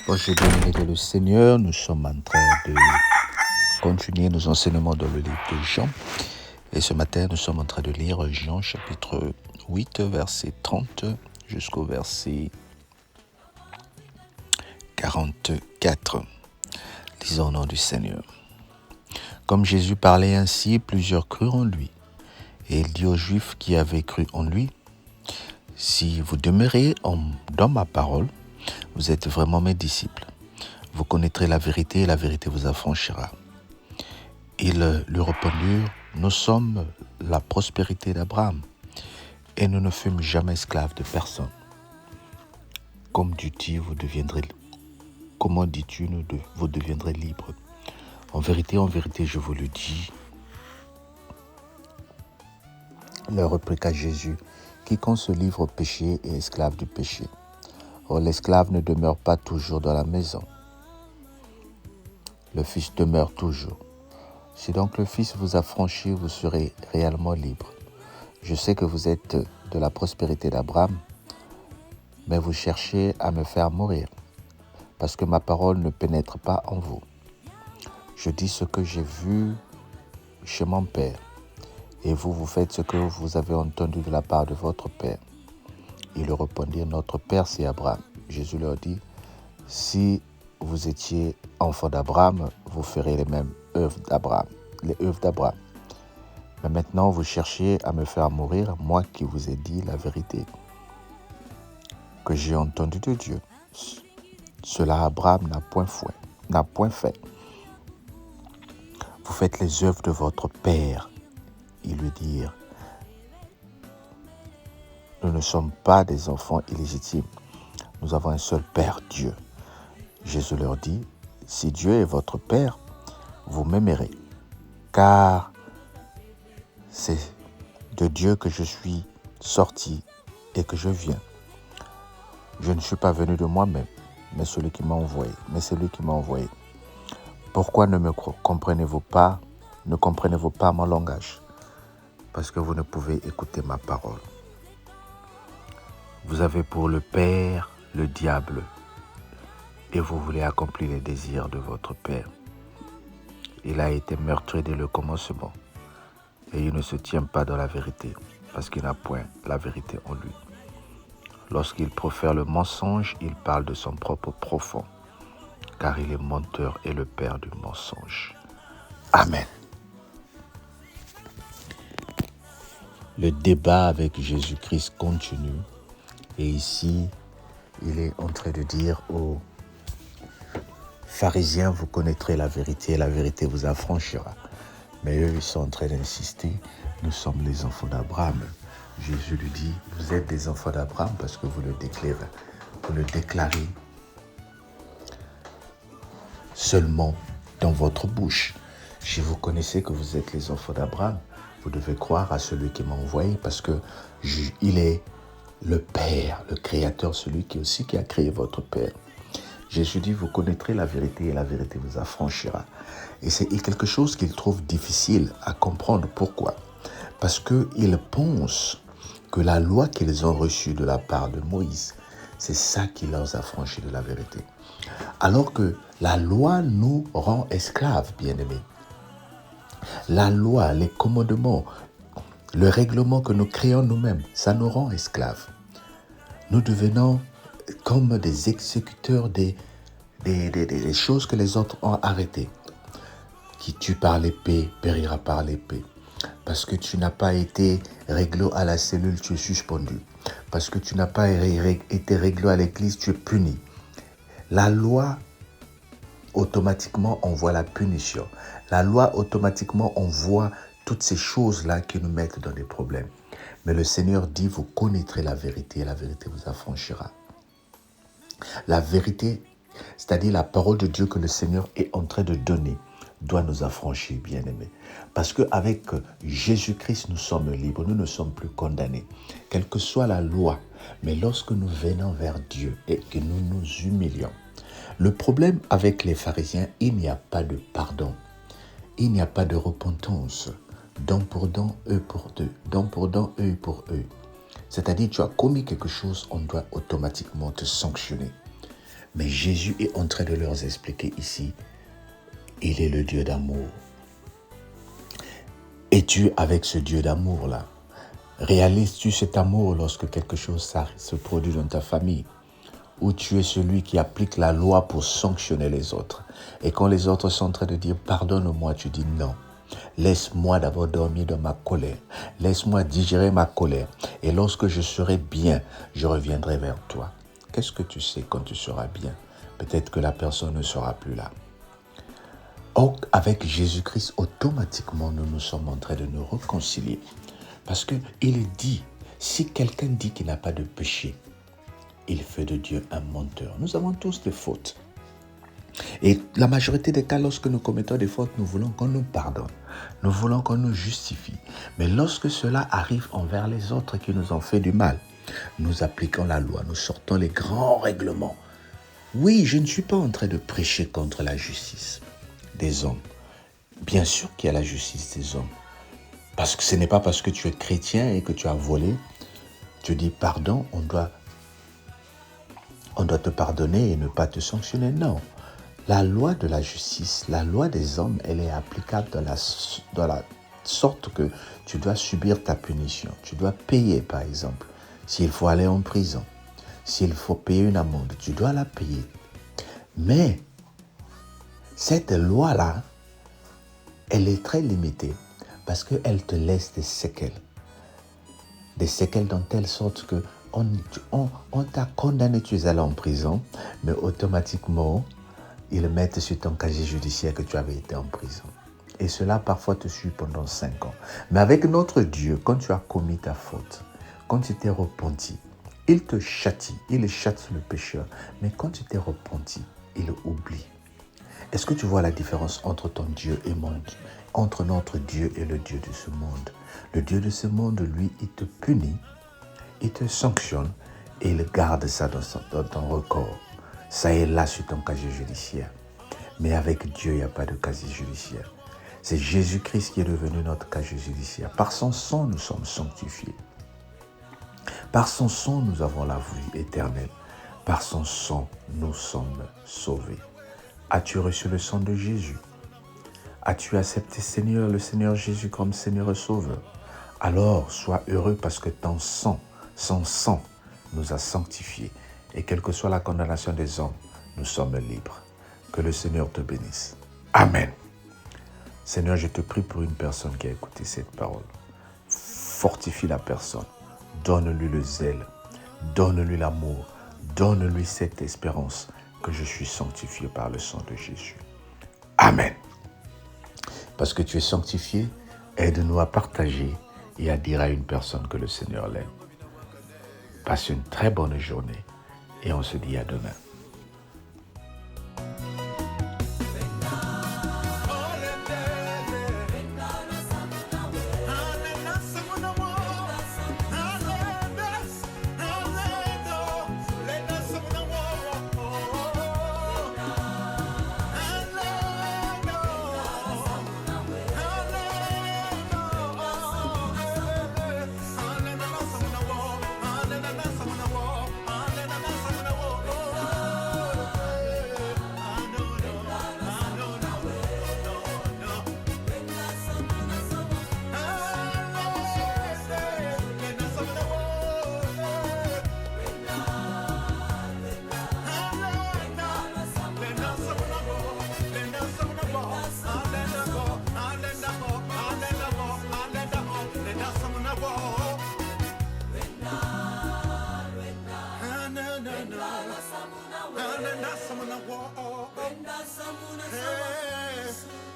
Aujourd'hui, béni de le Seigneur, nous sommes en train de continuer nos enseignements dans le livre de Jean. Et ce matin, nous sommes en train de lire Jean chapitre 8, verset 30 jusqu'au verset 44. Lisons au nom du Seigneur. Comme Jésus parlait ainsi, plusieurs crurent en lui. Et il dit aux Juifs qui avaient cru en lui, « Si vous demeurez dans ma parole, vous êtes vraiment mes disciples. Vous connaîtrez la vérité et la vérité vous affranchira. » Ils lui répondirent, « Nous sommes la prospérité d'Abraham et nous ne fûmes jamais esclaves de personne. Comment dis-tu, vous deviendrez libres? En vérité, je vous le dis. » Leur répliqua Jésus, « Quiconque se livre au péché est esclave du péché. Or l'esclave ne demeure pas toujours dans la maison. Le Fils demeure toujours. Si donc le Fils vous a franchi, vous serez réellement libre. Je sais que vous êtes de la prospérité d'Abraham, mais vous cherchez à me faire mourir, parce que ma parole ne pénètre pas en vous. Je dis ce que j'ai vu chez mon Père, et vous faites ce que vous avez entendu de la part de votre Père. » Ils lui répondirent, « Notre Père, c'est Abraham. » Jésus leur dit, « Si vous étiez enfants d'Abraham, vous ferez les mêmes œuvres d'Abraham, les œuvres d'Abraham. Mais maintenant, vous cherchez à me faire mourir, moi qui vous ai dit la vérité, que j'ai entendu de Dieu. Cela Abraham n'a point fait. Vous faites les œuvres de votre Père. » Ils lui dirent, « Nous ne sommes pas des enfants illégitimes. Nous avons un seul Père, Dieu. » Jésus leur dit, « Si Dieu est votre Père, vous m'aimerez, car c'est de Dieu que je suis sorti et que je viens. Je ne suis pas venu de moi-même, mais c'est lui qui m'a envoyé. Pourquoi ne comprenez-vous pas mon langage? Parce que vous ne pouvez écouter ma parole. Vous avez pour le père le diable, et vous voulez accomplir les désirs de votre père. Il a été meurtri dès le commencement, et il ne se tient pas dans la vérité, parce qu'il n'a point la vérité en lui. Lorsqu'il profère le mensonge, il parle de son propre profond, car il est menteur et le père du mensonge. » Amen. Le débat avec Jésus-Christ continue, et ici, il est en train de dire aux pharisiens, vous connaîtrez la vérité et la vérité vous affranchira. Mais eux, ils sont en train d'insister, nous sommes les enfants d'Abraham. Jésus lui dit, vous êtes des enfants d'Abraham parce que vous le déclarez seulement dans votre bouche. Si vous connaissez que vous êtes les enfants d'Abraham, vous devez croire à celui qui m'a envoyé parce que il est le Père, le Créateur, celui qui a créé votre Père. Jésus dit, vous connaîtrez la vérité et la vérité vous affranchira. Et c'est quelque chose qu'ils trouvent difficile à comprendre. Pourquoi? Parce qu'ils pensent que la loi qu'ils ont reçue de la part de Moïse, c'est ça qui leur a franchi de la vérité. Alors que la loi nous rend esclaves, bien-aimés. La loi, les commandements, le règlement que nous créons nous-mêmes, ça nous rend esclaves. Nous devenons comme des exécuteurs des choses que les autres ont arrêtées. Qui tue par l'épée périra par l'épée. Parce que tu n'as pas été réglo à la cellule, tu es suspendu. Parce que tu n'as pas été réglo à l'église, tu es puni. La loi automatiquement envoie la punition. La loi automatiquement envoie toutes ces choses-là qui nous mettent dans des problèmes. Mais le Seigneur dit, vous connaîtrez la vérité et la vérité vous affranchira. La vérité, c'est-à-dire la parole de Dieu que le Seigneur est en train de donner, doit nous affranchir, bien-aimés. Parce qu'avec Jésus-Christ, nous sommes libres, nous ne sommes plus condamnés. Quelle que soit la loi, mais lorsque nous venons vers Dieu et que nous nous humilions, le problème avec les pharisiens, il n'y a pas de pardon. Il n'y a pas de repentance. Don pour don, eux pour eux. Don pour don, eux pour eux. C'est-à-dire, tu as commis quelque chose, on doit automatiquement te sanctionner. Mais Jésus est en train de leur expliquer ici, il est le Dieu d'amour. Es-tu avec ce Dieu d'amour-là? Réalises-tu cet amour lorsque quelque chose se produit dans ta famille? Ou tu es celui qui applique la loi pour sanctionner les autres? Et quand les autres sont en train de dire « pardonne-moi », tu dis « non ». Laisse-moi d'abord dormir dans ma colère. Laisse-moi digérer ma colère. Et lorsque je serai bien, je reviendrai vers toi. Qu'est-ce que tu sais quand tu seras bien? Peut-être que la personne ne sera plus là. Or, avec Jésus-Christ, automatiquement, nous nous sommes en train de nous réconcilier. Parce qu'il dit, si quelqu'un dit qu'il n'a pas de péché, il fait de Dieu un menteur. Nous avons tous des fautes. Et la majorité des cas, lorsque nous commettons des fautes, nous voulons qu'on nous pardonne. Nous voulons qu'on nous justifie. Mais lorsque cela arrive envers les autres qui nous ont fait du mal, nous appliquons la loi, nous sortons les grands règlements. Oui, je ne suis pas en train de prêcher contre la justice des hommes. Bien sûr qu'il y a la justice des hommes. Parce que ce n'est pas parce que tu es chrétien et que tu as volé, tu dis pardon, on doit te pardonner et ne pas te sanctionner. Non. La loi de la justice, la loi des hommes, elle est applicable dans la sorte que tu dois subir ta punition. Tu dois payer, par exemple. S'il faut aller en prison, s'il faut payer une amende, tu dois la payer. Mais cette loi-là, elle est très limitée parce qu'elle te laisse des séquelles. Des séquelles dans telle sorte que on t'a condamné, tu es allé en prison, mais automatiquement, ils mettent sur ton casier judiciaire que tu avais été en prison. Et cela parfois te suit pendant 5 ans. Mais avec notre Dieu, quand tu as commis ta faute, quand tu t'es repenti, il te châtie, il châtie le pécheur. Mais quand tu t'es repenti, il oublie. Est-ce que tu vois la différence entre ton Dieu et mon Dieu, entre notre Dieu et le Dieu de ce monde? Le Dieu de ce monde, lui, il te punit, il te sanctionne et il garde ça dans ton record. Ça est là sur ton casier judiciaire. Mais avec Dieu, il n'y a pas de casier judiciaire. C'est Jésus-Christ qui est devenu notre casier judiciaire. Par son sang, nous sommes sanctifiés. Par son sang, nous avons la vie éternelle. Par son sang, nous sommes sauvés. As-tu reçu le sang de Jésus? As-tu accepté le Seigneur Jésus comme Seigneur et Sauveur? Alors, sois heureux parce que son sang, nous a sanctifiés. Et quelle que soit la condamnation des hommes, nous sommes libres. Que le Seigneur te bénisse. Amen. Seigneur, je te prie pour une personne qui a écouté cette parole. Fortifie la personne. Donne-lui le zèle. Donne-lui l'amour. Donne-lui cette espérance que je suis sanctifié par le sang de Jésus. Amen. Parce que tu es sanctifié, aide-nous à partager et à dire à une personne que le Seigneur l'aime. Passe une très bonne journée et on se dit à demain.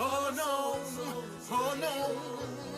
Oh no, oh no.